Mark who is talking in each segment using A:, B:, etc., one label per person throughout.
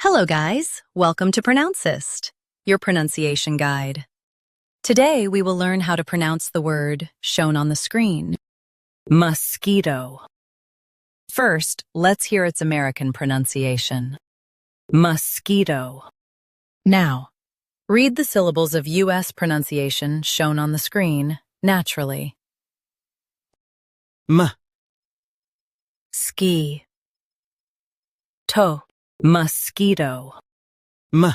A: Hello guys, welcome to Pronouncist, your pronunciation guide. Today we will learn how to pronounce the word shown on the screen, mosquito. First, let's hear its American pronunciation, mosquito. Now, read the syllables of U.S. pronunciation shown on the screen naturally.
B: M,
A: Ski, to, mosquito,
B: m,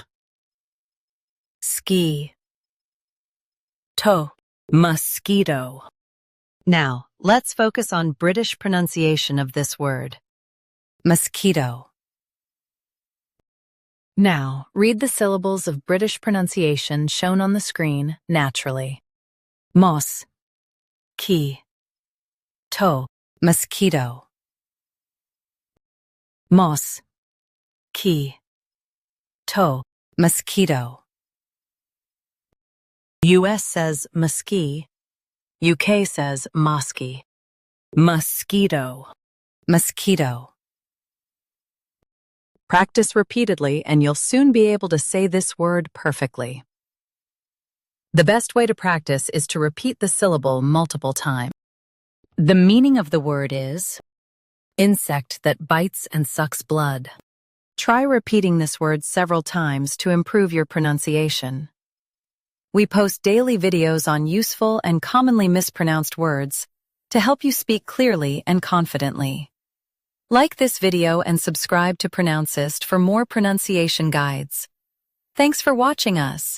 A: ski, to, mosquito. Now, let's focus on British pronunciation of this word, mosquito. Now, read the syllables of British pronunciation shown on the screen naturally. Mos, ki, to, mosquito. Mos, ki, to, mosquito. US says mosquito, UK says mosky. Mosquito, mosquito. Practice repeatedly and you'll soon be able to say this word perfectly. The best way to practice is to repeat the syllable multiple times. The meaning of the word is insect that bites and sucks blood. Try repeating this word several times to improve your pronunciation. We post daily videos on useful and commonly mispronounced words to help you speak clearly and confidently. Like this video and subscribe to Pronouncist for more pronunciation guides. Thanks for watching us.